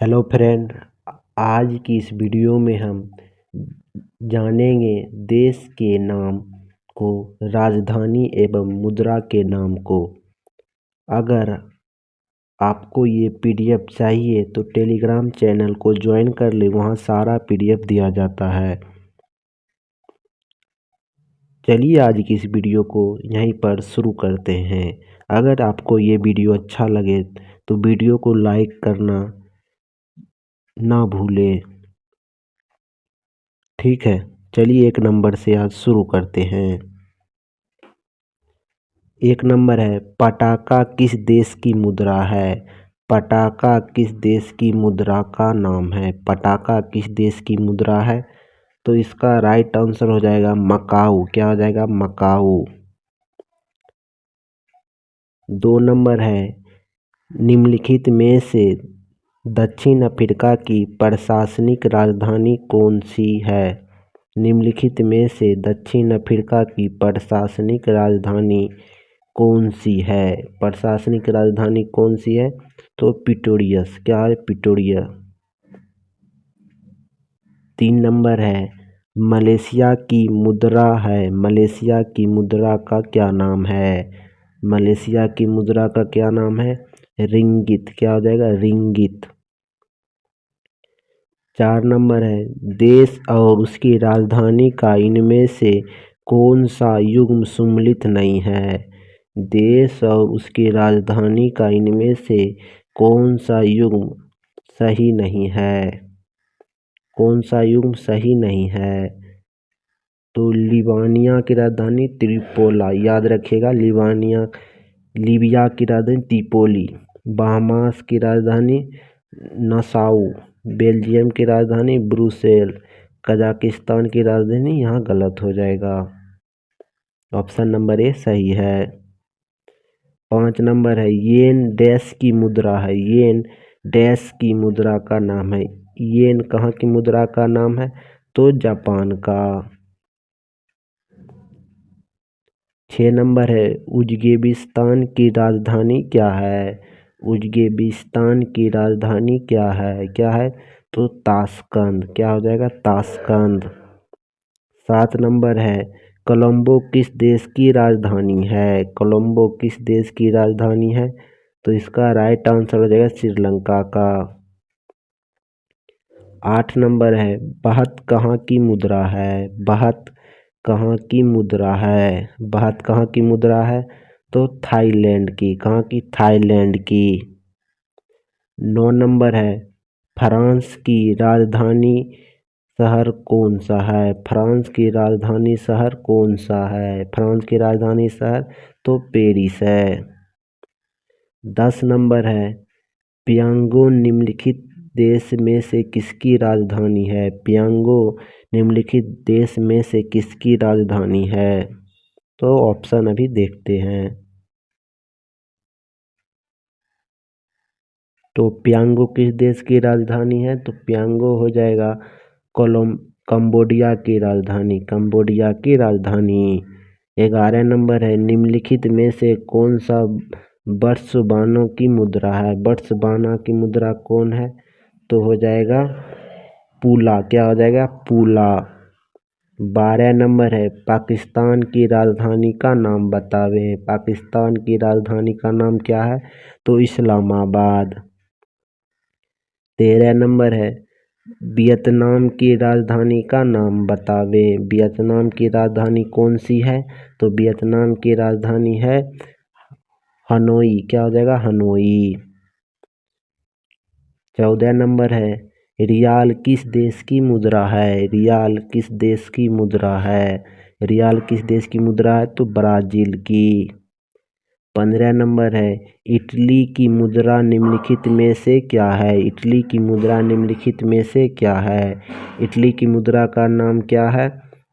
Hello friend, आज की इस वीडियो में हम जानेंगे देश के नाम को, राजधानी एवं मुद्रा के नाम को। अगर आपको ये पीडीएफ चाहिए तो टेलीग्राम चैनल को ज्वाइन कर ले, वहाँ सारा पीडीएफ दिया जाता है। चलिए आज की इस वीडियो को यहीं पर शुरू करते हैं। अगर आपको ये वीडियो अच्छा लगे तो वीडियो को लाइक करना ना भूलें। ठीक है, चलिए 1 नंबर से आज शुरू करते हैं। 1 नंबर है, पटाका किस देश की मुद्रा है? पटाका किस देश की मुद्रा का नाम है? पटाका किस देश की मुद्रा है? तो इसका राइट आंसर हो जाएगा मकाऊ। क्या हो जाएगा? मकाऊ। 2 नंबर है, निम्नलिखित में से दक्षिण अफ्रीका की प्रशासनिक राजधानी कौन सी है? निम्नलिखित में से दक्षिण अफ्रीका की प्रशासनिक राजधानी कौन सी है? प्रशासनिक राजधानी कौन सी है? तो प्रिटोरियस। क्या है? प्रिटोरिया। 3 नंबर है, मलेशिया की मुद्रा है। मलेशिया की मुद्रा का क्या नाम है? मलेशिया की मुद्रा का क्या नाम है? रिंगित। क्या हो जाएगा? रिंगित। 4 नंबर है, देश और उसकी राजधानी का इनमें से कौन सा युग्म सम्मिलित नहीं है? देश और उसकी राजधानी का इनमें से कौन सा युग्म सही नहीं है? कौन सा युग्म सही नहीं है? तो लिवानिया की राजधानी त्रिपोला। याद रखिएगा, लीबिया की राजधानी त्रिपोली। बहामास की राजधानी नसाउ। बेल्जियम की राजधानी ब्रुसेल। कजाकिस्तान की राजधानी, यहाँ गलत हो जाएगा। ऑप्शन नंबर ए सही है। 5 नंबर है, येन डैश की मुद्रा है। येन डैश की मुद्रा का नाम है। येन कहाँ की मुद्रा का नाम है? तो जापान का। 6 नंबर है, उज्बेकिस्तान की राजधानी क्या है? उज्बेकिस्तान की राजधानी क्या है? क्या है? तो ताशकंद। क्या हो जाएगा? ताशकंद। 7 नंबर है, कोलंबो किस देश की राजधानी है? कोलंबो किस देश की राजधानी है? तो इसका राइट आंसर हो जाएगा श्रीलंका का। 8 नंबर है, बाहत कहाँ की मुद्रा है? बाहत कहाँ की मुद्रा है? बाहत कहाँ की मुद्रा है? तो थाईलैंड की। कहाँ की? थाईलैंड की। 9 नंबर है, फ्रांस की राजधानी शहर कौन सा है? फ्रांस की राजधानी शहर कौन सा है? फ्रांस की राजधानी शहर तो पेरिस है। 10 नंबर है, पियांगो निम्नलिखित देश में से किसकी राजधानी है? पियांगो निम्नलिखित देश में से किसकी राजधानी है? तो ऑप्शन अभी देखते हैं। तो पियांगो किस देश की राजधानी है? तो पियांगो हो जाएगा कंबोडिया की राजधानी। कंबोडिया की राजधानी। 11 नंबर है, निम्नलिखित में से कौन सा बोत्सवाना की मुद्रा है? बोत्सवाना की मुद्रा कौन है? तो हो जाएगा पूला। क्या हो जाएगा? पूला। 12 नंबर है, पाकिस्तान की राजधानी का नाम बतावे। पाकिस्तान की राजधानी का नाम क्या है? तो इस्लामाबाद। 13 नंबर है, वियतनाम की राजधानी का नाम बतावे। वियतनाम की राजधानी कौन सी है? तो वियतनाम की राजधानी है हनोई। क्या हो जाएगा? हनोई। 14 नंबर है, रियाल किस देश की मुद्रा है? रियाल किस देश की मुद्रा है? रियाल किस देश की मुद्रा है? तो ब्राजील की। 15 नंबर है, इटली की मुद्रा निम्नलिखित में से क्या है? इटली की मुद्रा निम्नलिखित में से क्या है? इटली की मुद्रा का नाम क्या है?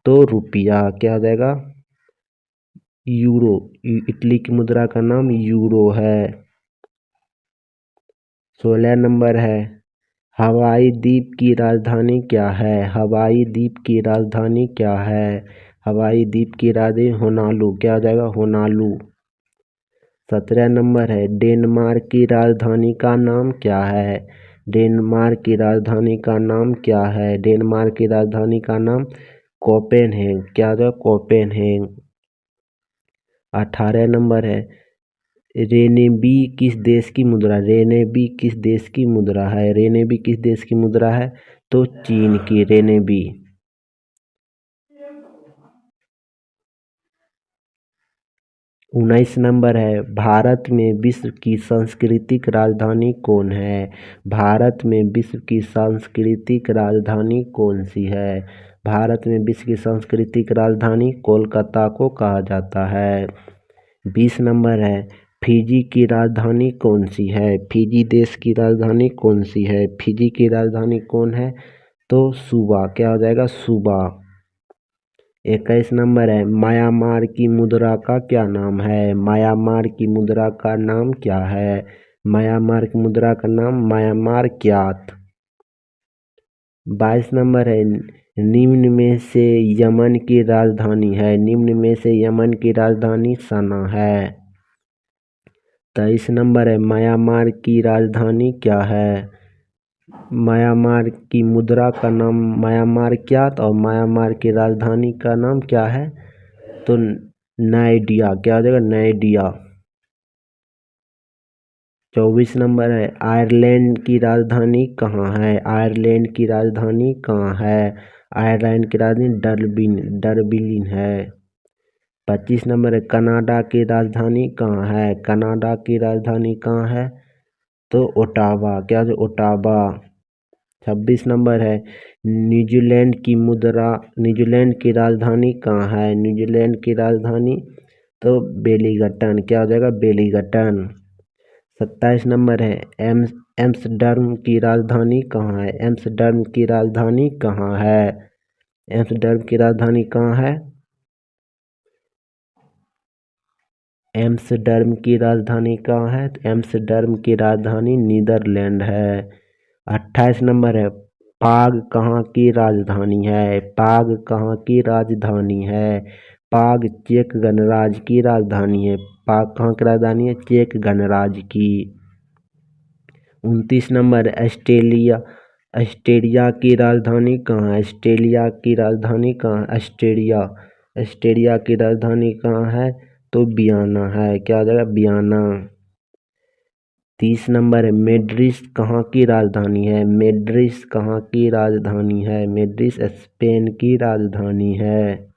तो रुपया। क्या हो जाएगा? यूरो। इटली की मुद्रा का नाम यूरो है। 16 नंबर है, हवाई द्वीप की राजधानी क्या है? हवाई द्वीप की राजधानी क्या है? हवाई द्वीप की राजधानी होनालू। क्या हो जाएगा? होनालू। 17 नंबर है, डेनमार्क की राजधानी का नाम क्या है? डेनमार्क की राजधानी का नाम क्या है? डेनमार्क की राजधानी का नाम कोपेनहेग। क्या होगा? कोपेनहेग। 18 नंबर है, रेनेबी किस देश की मुद्रा? रेनेबी किस देश की मुद्रा है? रेनेबी किस देश की मुद्रा है? तो चीन की रेनेबी। 19 नंबर है, भारत में विश्व की सांस्कृतिक राजधानी कौन है? भारत में विश्व की सांस्कृतिक राजधानी कौन सी है? भारत में विश्व की सांस्कृतिक राजधानी कोलकाता को कहा जाता है। 20 नंबर है, फिजी की राजधानी कौन सी है? फिजी देश की राजधानी कौन सी है? फिजी की राजधानी कौन है? तो सुबा। क्या हो जाएगा? सुबा। 21 नंबर है, म्यांमार की मुद्रा का क्या नाम है? म्यांमार की मुद्रा का नाम क्या है? म्यांमार की मुद्रा का नाम म्यांमार क्यात। 22 नंबर है, निम्न में से यमन की राजधानी है? निम्न में से यमन की राजधानी सना है। 23 नंबर है, म्यांमार की राजधानी क्या है? म्यांमार की मुद्रा का नाम म्यांमार क्यात और म्यांमार की राजधानी का नाम क्या है? तो नाइडिया। क्या हो जाएगा? नाइडिया। 24 नंबर है, आयरलैंड की राजधानी कहाँ है? आयरलैंड की राजधानी कहाँ है? आयरलैंड की राजधानी डरबिन है। 25 नंबर है, कनाडा की राजधानी कहाँ है? कनाडा की राजधानी कहाँ है? तो ओटावा। क्या है? ओटावा। 26 नंबर है, न्यूजीलैंड की राजधानी कहाँ है? न्यूजीलैंड की राजधानी तो वेलिंगटन। क्या हो जाएगा? वेलिंगटन। 27 नंबर है, एम्स्टर्डम की राजधानी कहाँ है? एम्स्टर्डम की राजधानी कहाँ है? एम्स्टर्डम की राजधानी कहाँ है? एम्स्टर्डम की राजधानी कहाँ है? एम्स्टर्डम की राजधानी नीदरलैंड है। 28 नंबर है, पाग कहाँ की राजधानी है? पाग कहाँ की राजधानी है? पाग चेक गणराज्य की राजधानी है। पाग कहाँ की राजधानी है? चेक गणराज्य की। 29 नंबर, ऑस्ट्रेलिया की राजधानी कहाँ है? ऑस्ट्रेलिया की राजधानी कहाँ है? ऑस्ट्रेलिया की राजधानी कहाँ है? तो वियना है। क्या हो जाएगा? वियना। 30 नंबर है, मैड्रिड कहाँ की राजधानी है? मैड्रिड कहाँ की राजधानी है? मैड्रिड स्पेन की राजधानी है।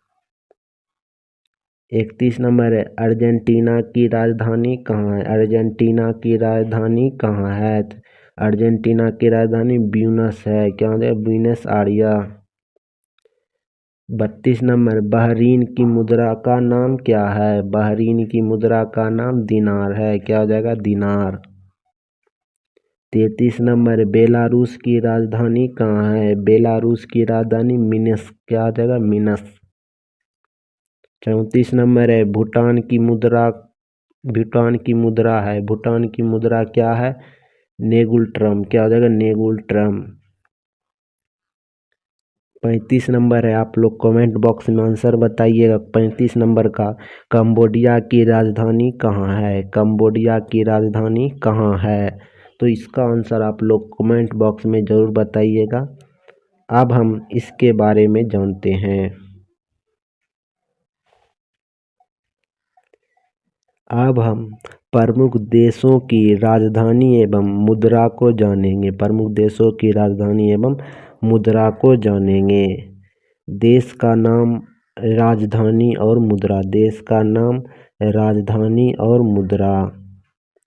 31 नंबर है, अर्जेंटीना की राजधानी कहाँ है? अर्जेंटीना की राजधानी कहाँ है? अर्जेंटीना की राजधानी ब्यूनस है। क्या होता है? Buenos Aires. 32 नंबर, बहरीन की मुद्रा का नाम क्या है? बहरीन की मुद्रा का नाम दिनार है। क्या हो जाएगा? दिनार। 33 नंबर, बेलारूस की राजधानी कहाँ है? बेलारूस की राजधानी मिन्स्क। क्या हो जाएगा? मिन्स्क। 34 नंबर है, भूटान की मुद्रा है। भूटान की मुद्रा क्या है? नेगुल-ट्रम। क्या हो जाएगा? नेगुल-ट्रम। 35 नंबर है, आप लोग कमेंट बॉक्स में आंसर बताइएगा 35 नंबर का। कंबोडिया की राजधानी कहाँ है? कंबोडिया की राजधानी कहाँ है? तो इसका आंसर आप लोग कमेंट बॉक्स में ज़रूर बताइएगा। अब हम इसके बारे में जानते हैं। अब हम प्रमुख देशों की राजधानी एवं मुद्रा को जानेंगे। प्रमुख देशों की राजधानी एवं मुद्रा को जानेंगे। देश का नाम, राजधानी और मुद्रा। देश का नाम, राजधानी और मुद्रा।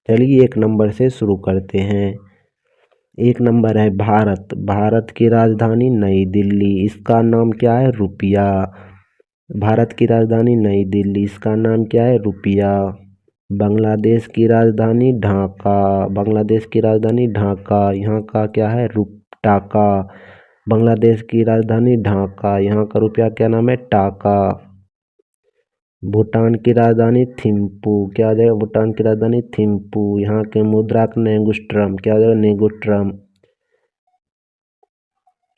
चलिए 1 नंबर से शुरू करते हैं। 1 नंबर है भारत। भारत की राजधानी नई दिल्ली। इसका नाम क्या है? रुपया। भारत की राजधानी नई दिल्ली, इसका नाम क्या है? रुपया। बांग्लादेश की राजधानी ढाका। बांग्लादेश की राजधानी ढाका, यहाँ का क्या है? टाका। बांग्लादेश की राजधानी ढाका, यहाँ का रुपया क्या नाम है? टाका। भूटान की राजधानी थिम्पू। क्या हो जाएगा? भूटान की राजधानी थिम्पू, यहाँ के मुद्रा नेंगुस्ट्रम। क्या हो जाएगा? नेंगुस्ट्रम।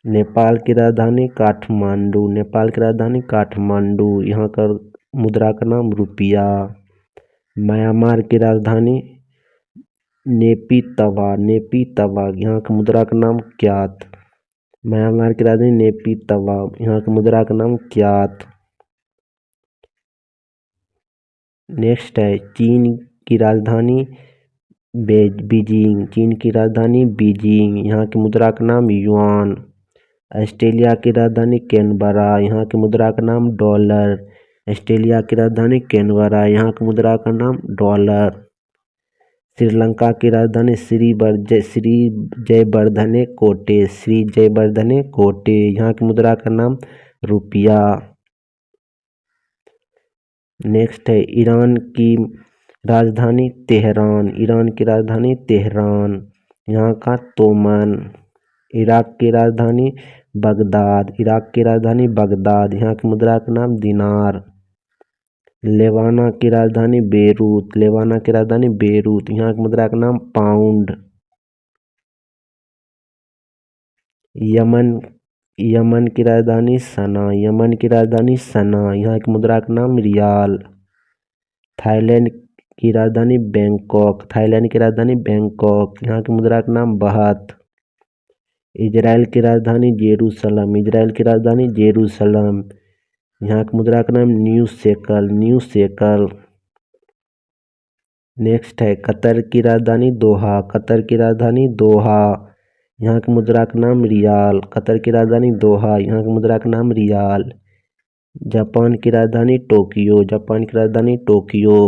नेपाल की राजधानी काठमांडू। नेपाल की राजधानी काठमांडू, यहाँ का मुद्रा का नाम रुपया। म्यांमार की राजधानी नेपी तवा, नेपी तवा यहाँ की मुद्रा का नाम क्यात। म्यांमार की राजधानी नेपी तवा, यहाँ की मुद्रा का नाम क्यात। नेक्स्ट है चीन की राजधानी बीजिंग, चीन की राजधानी बीजिंग, यहाँ की मुद्रा का नाम युआन। ऑस्ट्रेलिया की राजधानी कैनबरा, यहाँ की मुद्रा का नाम डॉलर। ऑस्ट्रेलिया की राजधानी कैनबरा, यहाँ की मुद्रा का नाम डॉलर। श्रीलंका की राजधानी श्री जयवर्धने कोटे, श्री जयवर्धने कोटे, यहाँ की मुद्रा का नाम रुपया। नेक्स्ट है ईरान की राजधानी तेहरान, ईरान की राजधानी तेहरान, यहाँ का तोमन। इराक की राजधानी बगदाद, इराक की राजधानी बगदाद, यहाँ की मुद्रा का नाम दिनार। लेवाना की राजधानी बेरूत, लेवाना की राजधानी बेरूत, यहाँ की मुद्रा का नाम पाउंड। यमन की राजधानी सना, यमन की राजधानी सना, यहाँ की मुद्रा का नाम रियाल। थाईलैंड की राजधानी बैंकॉक, थाईलैंड की राजधानी बैंकॉक, यहाँ की मुद्रा का नाम बहत। इजराइल की राजधानी जेरूसलम, इजराइल की राजधानी जेरूसलम, यहाँ की मुद्रा का नाम new shackle, new shackle. Next है कतर की राजधानी दोहा, कतर की राजधानी दोहा, यहाँ की मुद्रा का नाम रियाल। कतर की राजधानी दोहा, यहाँ की मुद्रा का नाम रियाल। जापान की राजधानी टोक्यो, जापान की राजधानी टोक्यो,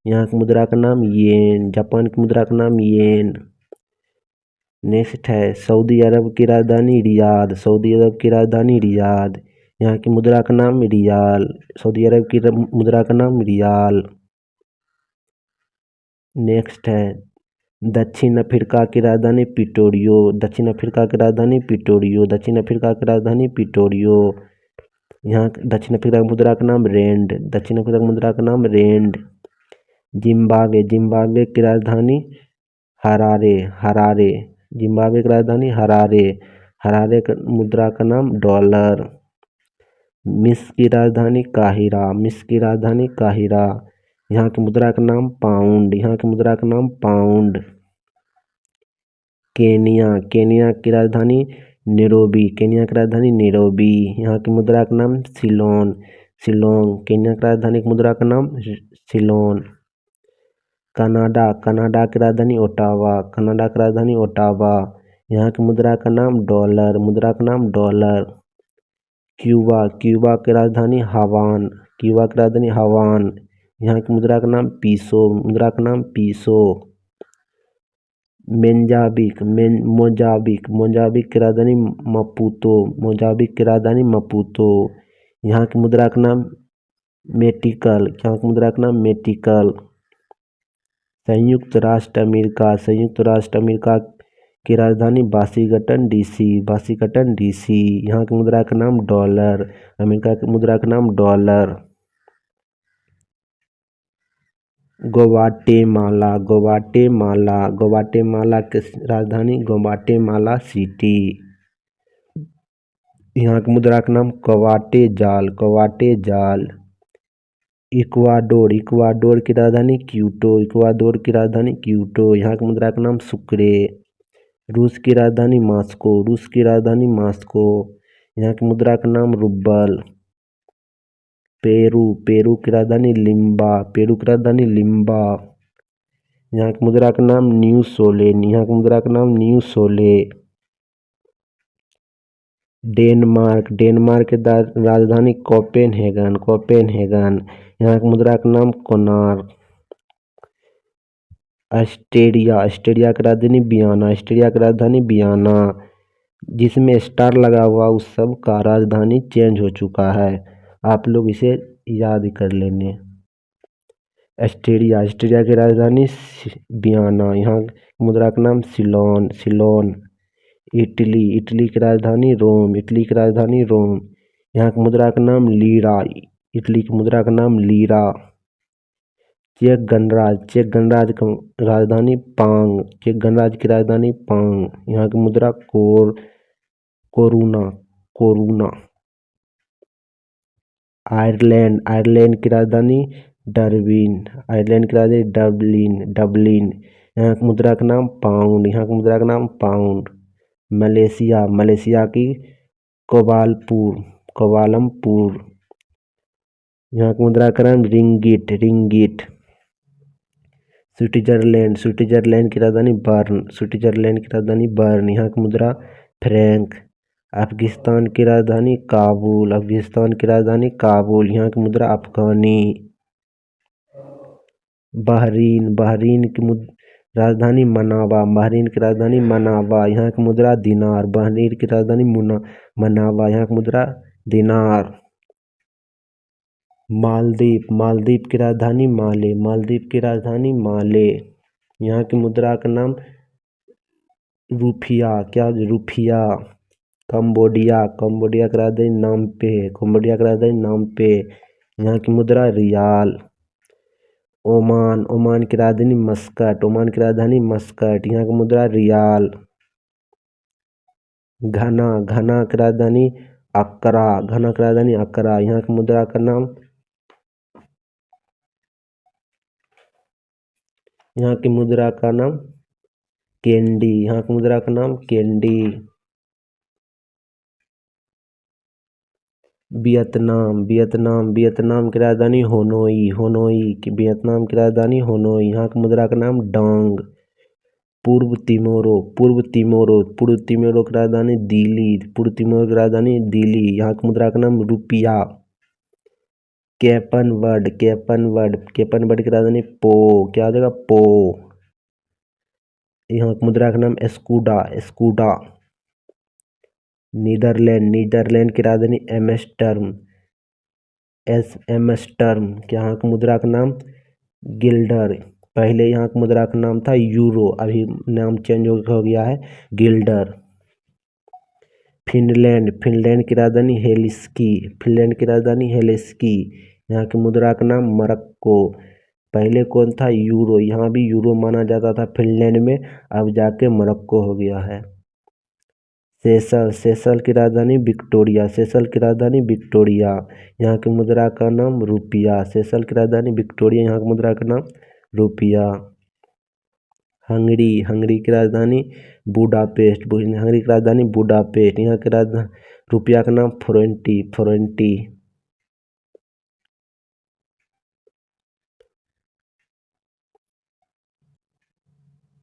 यहाँ की मुद्रा का नाम येन, जापान की मुद्रा का नाम येन। नेक्स्ट है सऊदी अरब की राजधानी रियाद, सऊदी अरब की राजधानी रियाद, यहाँ की मुद्रा का नाम रियाल, सऊदी अरब की मुद्रा का नाम रियाल। नेक्स्ट है दक्षिण अफ्रीका की राजधानी प्रिटोरियो, दक्षिण अफ्रीका की राजधानी प्रिटोरियो, दक्षिण अफ्रीका की राजधानी प्रिटोरियो, यहाँ दक्षिण अफ्रीका की मुद्रा का नाम रेंड, दक्षिण अफ्रीका की मुद्रा का नाम रेंड। जिम्बाब्वे, जिम्बाब्वे की राजधानी हरारे, हरारे, जिम्बाब्वे की राजधानी हरारे, हरारे की मुद्रा का नाम डॉलर। मिस्र की राजधानी काहिरा, मिस्र की राजधानी काहिरा, यहाँ की मुद्रा का नाम पाउंड, यहाँ की मुद्रा का नाम पाउंड। केनिया, केनिया की राजधानी नैरोबी, केनिया की राजधानी नैरोबी, यहाँ की मुद्रा का नाम सिलोन, शिलोंग, केनिया की राजधानी की मुद्रा का नाम सिलोन। कनाडा, कनाडा की राजधानी ओटावा, कनाडा की राजधानी ओटावा, यहाँ की मुद्रा का नाम डॉलर, मुद्रा का नाम डॉलर। क्यूबा, क्यूबा की राजधानी हवान, क्यूबा की राजधानी हवान, यहाँ की मुद्रा का नाम पीसो, मुद्रा का नाम पीसो। मोजाबिक, मोजाबिक की राजधानी मपूतो, मोजाबिक की राजधानी मपूतो, यहाँ की मुद्रा का नाम मेटिकल, यहाँ की मुद्रा का नाम मेटिकल। संयुक्त राष्ट्र अमेरिका, संयुक्त राष्ट्र अमेरिका की राजधानी वाशिंगटन डीसी, वाशिंगटन डीसी, यहाँ की मुद्रा का नाम डॉलर, अमेरिका की मुद्रा का नाम डॉलर। ग्वाटेमाला, ग्वाटेमाला, ग्वाटेमाला की राजधानी ग्वाटेमाला सिटी, यहाँ की मुद्रा का नाम क्वाटे जाल, क्वाटे जाल। इक्वाडोर, इक्वाडोर की राजधानी क्यूटो, इक्वाडोर की राजधानी क्यूटो, यहाँ की मुद्रा का नाम सुक्रे। रूस की राजधानी मॉस्को, रूस की राजधानी मॉस्को, यहाँ की मुद्रा का नाम रूबल। पेरू, पेरू की राजधानी लिम्बा, पेरू की राजधानी लिम्बा, यहाँ की मुद्रा का नाम न्यू सोले, यहाँ की मुद्रा का नाम न्यू सोले। डेनमार्क, डेनमार्क की राजधानी कोपेनहेगन, कोपेनहेगन, यहाँ की मुद्रा का नाम कोनार। ऑस्ट्रेलिया, ऑस्ट्रेलिया की राजधानी बियाना, ऑस्ट्रेलिया की राजधानी बियाना, जिसमें स्टार लगा हुआ उस सब का राजधानी चेंज हो चुका है, आप लोग इसे याद कर लेंगे। ऑस्ट्रेलिया, ऑस्ट्रेलिया की राजधानी बियाना, यहाँ मुद्रा का नाम सिलोन, सिलोन। इटली, इटली की राजधानी रोम, इटली की राजधानी रोम, यहाँ की मुद्रा का नाम लीरा, इटली की मुद्रा का नाम लीरा। चेक गणराज्य, चेक गणराज्य की राजधानी पांग, चेक गणराज्य की राजधानी पांग, यहाँ की मुद्रा कोरुना, कोरुना। आयरलैंड, आयरलैंड की राजधानी डरबिन, आयरलैंड की राजधानी डबलिन, डबलिन, यहाँ की मुद्रा का नाम पाउंड, यहाँ की मुद्रा का नाम पाउंड। मलेशिया, मलेशिया की कोवालमपुर, यहाँ की मुद्रा का नाम रिंगिट, रिंगिट। स्विट्जरलैंड, स्विट्जरलैंड की राजधानी बर्न, स्विट्जरलैंड की राजधानी बर्न, यहाँ की मुद्रा फ्रैंक। अफगानिस्तान की राजधानी काबुल, अफगानिस्तान की राजधानी काबुल, यहाँ की मुद्रा अफगानी। बहरीन, बहरीन की राजधानी मनावा, बहरीन की राजधानी मनावा, यहाँ की मुद्रा दिनार, बहरीन की राजधानी मनावा, यहाँ की मुद्रा दिनार। मालदीव, मालदीव की राजधानी माले, मालदीव की राजधानी माले, यहाँ की मुद्रा का नाम रुपया, क्या रुपया। कंबोडिया, कंबोडिया की राजधानी नामपे, कंबोडिया की राजधानी नामपे, यहाँ की मुद्रा रियाल। ओमान, ओमान की राजधानी मस्कट, ओमान की राजधानी मस्कट, यहाँ की मुद्रा रियाल। घना, घना की राजधानी अक्रा, घना की राजधानी अक्रा, यहाँ की मुद्रा का नाम, यहाँ की मुद्रा का नाम कैंडी, यहाँ की मुद्रा का नाम कैंडी। वियतनाम, वियतनाम, वियतनाम की राजधानी होनोई, होनोई की वियतनाम की राजधानी होनोई, यहाँ की मुद्रा का नाम डांग। पूर्व तिमोरो, पूर्व तिमोरो, पूर्व तिमोरो की राजधानी दिल्ली, पूर्व तिमोर की राजधानी दिल्ली, यहाँ की मुद्रा का नाम रुपया। कैपन वर्ड, कैपन वर्ड, कैपन वर्ड की राजधानी पो, क्या हो जाएगा पो, यहाँ की मुद्रा का नाम एस्कूडा, एस्कूडा। नीदरलैंड, नीदरलैंड की राजधानी एम्स्टर्डम, एम्स्टर्डम, यहाँ की मुद्रा का नाम गिल्डर। पहले यहाँ की मुद्रा का नाम था यूरो, अभी नाम चेंज हो गया है गिल्डर। फिनलैंड, फिनलैंड की राजधानी हेलिस्की, फिनलैंड की राजधानी हेलिस्की, यहाँ की मुद्रा का नाम मरक्को। पहले कौन था यूरो, यहाँ भी यूरो माना जाता था फिनलैंड में, अब जाके मोरक्को हो गया है। सेशल, सेशल की राजधानी विक्टोरिया, सेशल की राजधानी विक्टोरिया, यहाँ की मुद्रा का नाम रुपया, सेशल की राजधानी विक्टोरिया, यहाँ की मुद्रा का नाम रुपया। हंगरी, हंगरी की राजधानी बुडापेस्ट, हंगरी की राजधानी बुडापेस्ट, यहाँ की राजधानी रुपया का नाम फोरेंटी, फोरेंटी।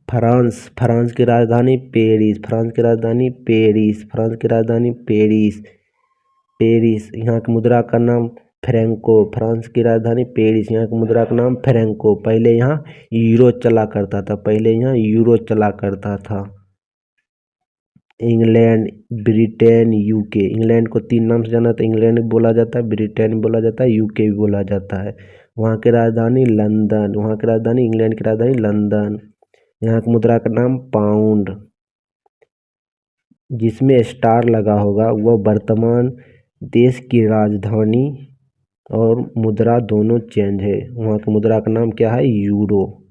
फ्रांस, फ्रांस की राजधानी पेरिस, फ्रांस की राजधानी पेरिस, फ्रांस की राजधानी पेरिस, पेरिस, यहाँ की मुद्रा का नाम फ्रैंको, फ्रांस की राजधानी पेरिस, यहाँ की मुद्रा का नाम फ्रैंको। पहले यहाँ यूरो चला करता था, पहले यहाँ यूरो चला करता था। इंग्लैंड, ब्रिटेन, यूके, इंग्लैंड को 3 नाम से जाना था, इंग्लैंड भी बोला जाता है, ब्रिटेन भी बोला जाता है, यूके भी बोला जाता है। वहाँ की राजधानी लंदन, वहाँ की राजधानी इंग्लैंड की राजधानी लंदन, यहाँ की मुद्रा का नाम पाउंड। जिसमें स्टार लगा होगा वह वर्तमान देश की राजधानी और मुद्रा दोनों चेंज है, वहाँ की मुद्रा का नाम क्या है यूरो,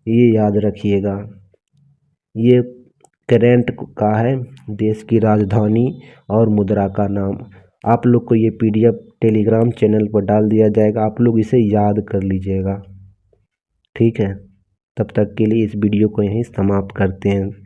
ये याद रखिएगा। ये करेंट का है देश की राजधानी और मुद्रा का नाम। आप लोग को ये PDF टेलीग्राम चैनल पर डाल दिया जाएगा, आप लोग इसे याद कर लीजिएगा, ठीक है। तब तक के लिए इस वीडियो को यहीं समाप्त करते हैं।